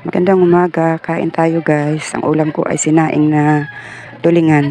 Magandang umaga, kain tayo guys. Ang ulam ko ay sinaing na tulingan.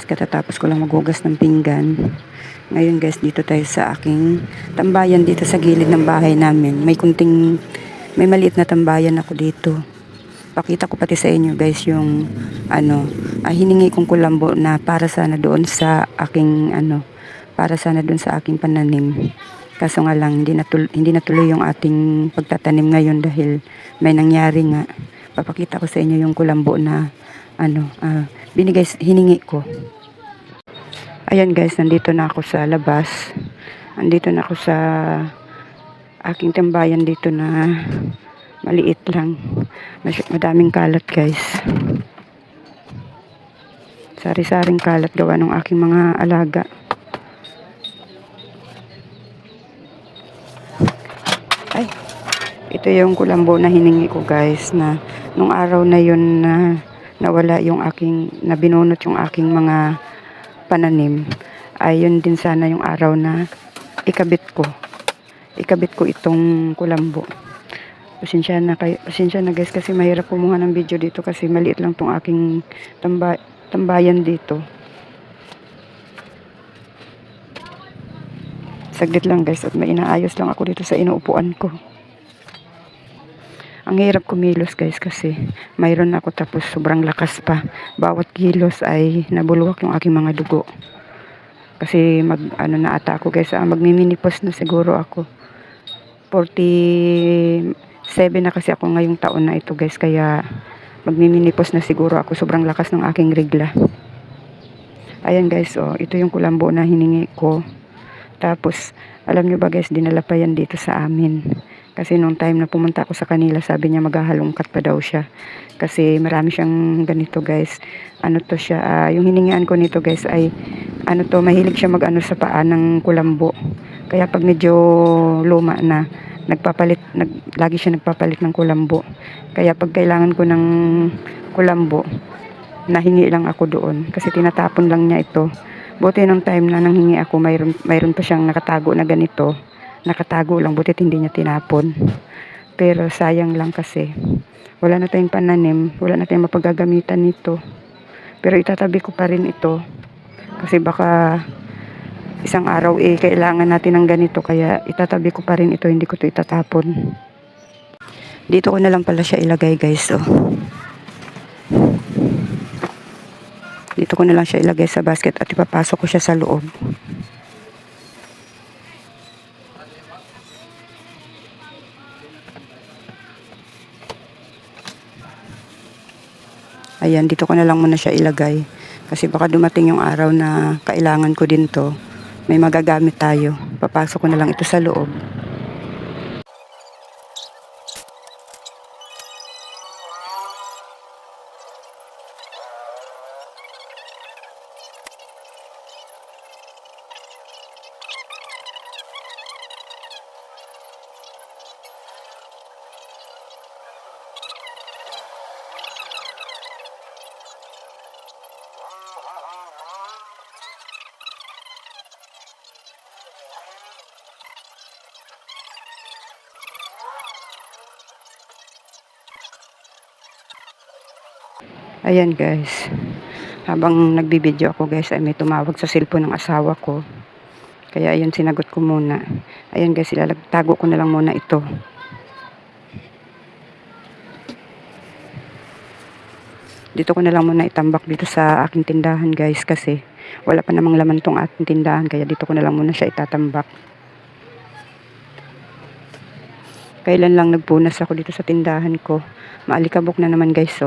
guys, katatapos ko lang maghugas ng pinggan. Ngayon guys, dito tayo sa aking tambayan dito sa gilid ng bahay namin. May maliit na tambayan ako dito. Pakita ko pati sa inyo guys yung hiningi kong kulambo na para sana doon sa aking pananim. Kaso nga lang, hindi natuloy yung ating pagtatanim ngayon dahil may nangyari nga. Papakita ko sa inyo yung kulambo na hiningi ko. Ayan guys, nandito na ako sa labas. Nandito na ako sa aking tambayan dito na maliit lang. Madaming kalat guys. Sari-saring kalat gawa ng aking mga alaga. Ay, ito yung kulambo na hiningi ko guys, na nung araw na yun na nawala yung binunot yung aking mga pananim, ay yun din sana yung araw na ikabit ko itong kulambo. Pasensya na guys kasi mahirap kumuha ng video dito kasi maliit lang tong aking tambayan dito. Saglit lang guys at may inaayos lang ako dito sa inuupuan ko. Ang hirap kumilos guys kasi mayroon ako tapos sobrang lakas pa. Bawat kilos ay nabulwak yung aking mga dugo. Kasi naata ako guys, magmiminipos na siguro ako. 47 na kasi ako ngayong taon na ito guys, kaya magmiminipos na siguro ako. Sobrang lakas ng aking regla. Ayan guys, ito yung kulambo na hiningi ko. Tapos, alam nyo ba guys, dinala pa yan dito sa amin. Kasi nung time na pumunta ako sa kanila, sabi niya maghahalongkat pa daw siya. Kasi marami siyang ganito guys. Yung hiningian ko nito guys ay, mahilig siya sa paa ng kulambo. Kaya pag medyo luma na, lagi siya nagpapalit ng kulambo. Kaya pag kailangan ko ng kulambo, nahingi lang ako doon. Kasi tinatapon lang niya ito. Buti nung time na nanghingi ako, mayroon pa siyang nakatago na ganito. Nakatago lang, butit hindi niya tinapon. Pero sayang lang kasi wala na tayong pananim, wala na tayong mapagagamitan nito. Pero itatabi ko pa rin ito kasi baka isang araw kailangan natin ng ganito, kaya itatabi ko pa rin ito, hindi ko ito itatapon. Dito ko na lang pala siya ilagay guys. Dito ko na lang siya ilagay sa basket at ipapasok ko siya sa loob. Ayan, dito ko na lang muna siya ilagay. Kasi baka dumating yung araw na kailangan ko din to. May magagamit tayo. Papasok ko na lang ito sa loob. Ayan guys, habang nagbibideo ako guys ay may tumawag sa cellphone ng asawa ko. Kaya ayun, sinagot ko muna. Ayan guys, tago ko na lang muna ito. Dito ko na lang muna itambak dito sa aking tindahan guys kasi wala pa namang laman tong aking tindahan, kaya dito ko na lang muna siya itatambak. Kailan lang nagpunas ako dito sa tindahan ko. Maalikabok na naman guys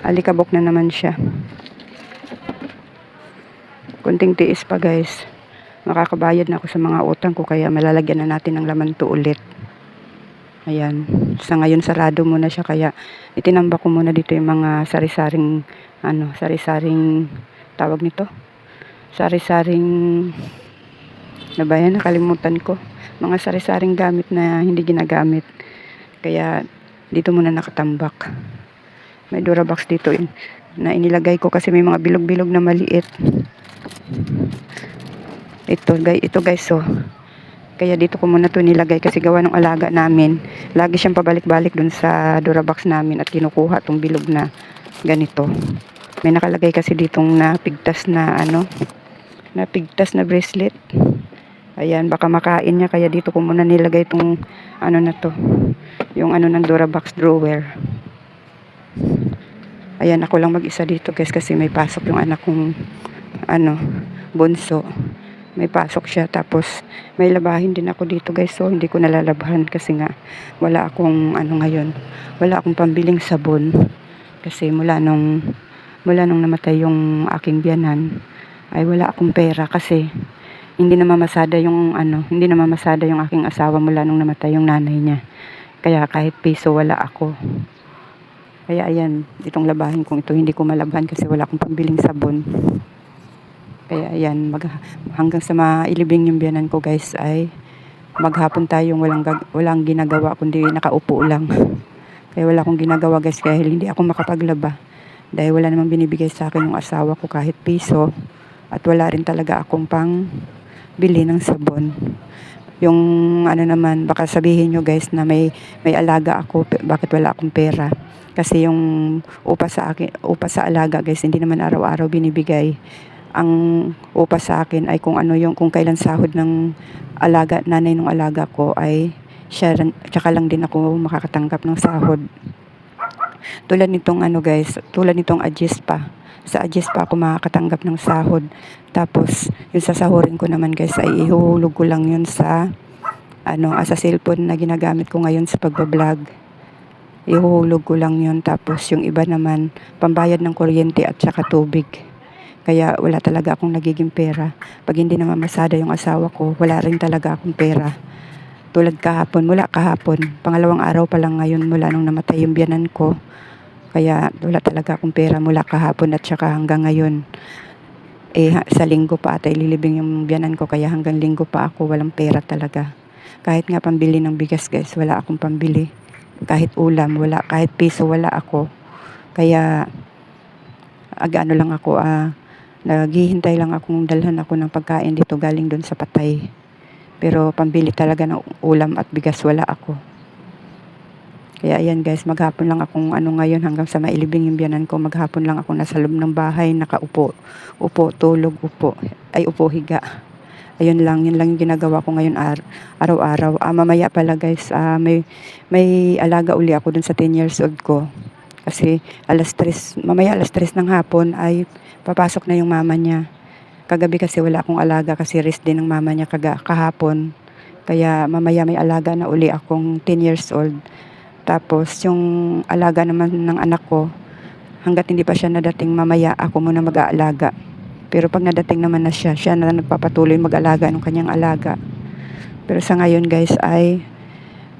Alikabok na naman siya. Kunting tiis pa guys. Makakabayad na ako sa mga utang ko, kaya malalagyan na natin ng laman to ulit. Ayan. Sa ngayon sarado muna siya, kaya itinambak ko muna dito yung mga sari-saring tawag nito. Sari-saring nakalimutan ko. Mga sari-saring gamit na hindi ginagamit. Kaya dito muna nakatambak. May Durabox dito na inilagay ko kasi may mga bilog-bilog na maliit. Ito guys Kaya dito ko muna to nilagay kasi gawa ng alaga namin. Lagi siyang pabalik-balik dun sa Durabox namin at kinukuha tong bilog na ganito. May nakalagay kasi ditong napigtas na napigtas na bracelet. Ayan, baka makain niya kaya dito ko muna nilagay itong na to. Yung ng Durabox drawer. Ayan, ako lang mag-isa dito guys kasi may pasok yung anak kong bunso. May pasok siya tapos may labahin din ako dito guys, so hindi ko nalalabhan kasi nga wala akong ngayon. Wala akong pambiling sabon kasi mula nung namatay yung aking biyanan ay wala akong pera kasi hindi na mamasada yung aking asawa mula nung namatay yung nanay niya. Kaya kahit piso wala ako. Kaya ayan, itong labahin kong ito hindi ko malabhan kasi wala akong pambiling sabon. Kaya ayan, hanggang sa mailibing yung biyanan ko guys ay maghapon tayong walang ginagawa kundi nakaupo lang. Kaya wala akong ginagawa guys kaya hindi ako makapaglaba. Dahil wala namang binibigay sa akin yung asawa ko kahit piso. At wala rin talaga akong pang bili ng sabon. Yung naman, baka sabihin nyo guys na may alaga ako, bakit wala akong pera? Kasi yung upa sa alaga guys, hindi naman araw-araw binibigay. Ang upa sa akin ay kung kailan sahod ng nanay ng alaga ko ay tsaka lang din ako makakatanggap ng sahod. Tulad nitong tulad nitong Agispa. Sa Agispa ako makakatanggap ng sahod. Tapos, yung sasahurin ko naman guys ay ihuhulog ko lang yun sa sa cellphone na ginagamit ko ngayon sa pagbablog. Ihuhulog ko lang yun. Tapos, yung iba naman, pambayad ng kuryente at saka tubig. Kaya wala talaga akong nagiging pera. Pag hindi naman masada yung asawa ko, wala rin talaga akong pera. Tulad mula kahapon, pangalawang araw pa lang ngayon mula nung namatay yung biyanan ko. Kaya wala talaga akong pera mula kahapon at saka hanggang ngayon. Sa linggo pa ata ililibing yung biyanan ko kaya hanggang linggo pa ako walang pera talaga. Kahit nga pambili ng bigas guys, wala akong pambili. Kahit ulam, wala. Kahit piso, wala ako. Kaya, lang ako, naghihintay lang akong dalhan ako ng pagkain dito galing doon sa patay. Pero pambili talaga ng ulam at bigas wala ako. Kaya ayan guys, maghapon lang akong ngayon hanggang sa mailibing yung biyanan ko. Maghapon lang ako nasa loob ng bahay, nakaupo. Upo, tulog, upo. Upo, higa. Ayun lang, yun lang yung ginagawa ko ngayon araw-araw. Mamaya pala guys, may alaga uli ako dun sa 10 years old ko. Kasi mamaya alas 3 ng hapon ay papasok na yung mama niya. Kagabi kasi wala akong alaga kasi rest din ng mama niya kahapon. Kaya mamaya may alaga na uli akong 10 years old. Tapos yung alaga naman ng anak ko, hanggat hindi pa siya nadating mamaya ako muna mag-aalaga. Pero pag nadating naman na siya na nagpapatuloy mag-alaga ng kanyang alaga. Pero sa ngayon guys ay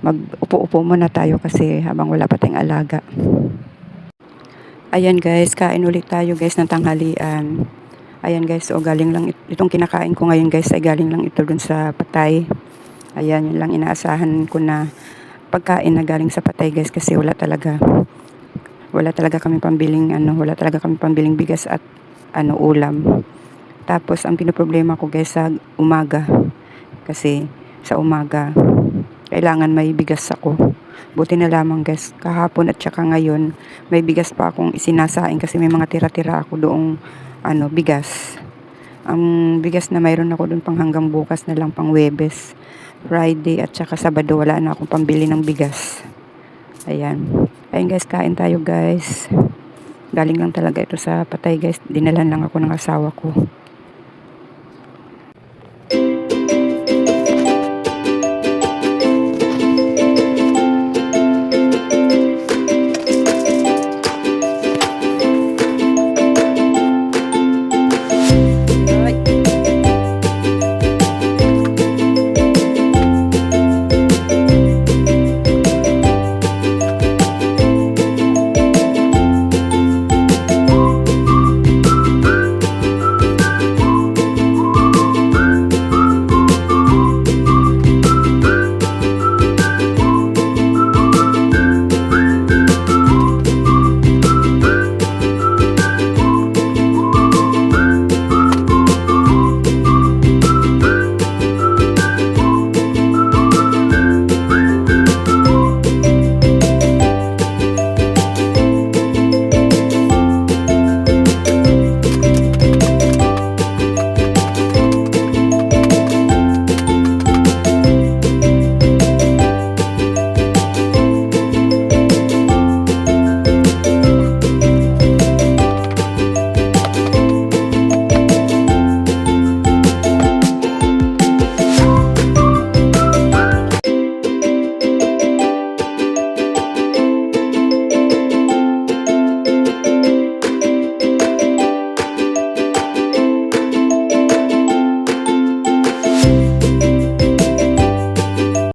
mag-upo-upo muna tayo kasi habang wala pa tayong alaga. Ayan guys, kain ulit tayo guys ng tanghalian. Ayan guys, galing lang itong kinakain ko ngayon guys ay galing lang ito dun sa patay. Ayan, yun lang inaasahan ko na pagkain na galing sa patay guys kasi wala talaga kami pambiling bigas at ulam. Tapos ang pinoproblema ko guys sa umaga kasi sa umaga kailangan may bigas ako. Buti na lamang guys, kahapon at saka ngayon may bigas pa akong isinasaing kasi may mga tira-tira ako doong bigas. Ang bigas na mayroon ako doon pang hanggang bukas na lang, pang Huwebes, Friday at saka Sabado wala na akong pambili ng bigas. Ayan guys, kain tayo guys. Galing lang talaga ito sa patay guys. Dinalan lang ako ng asawa ko.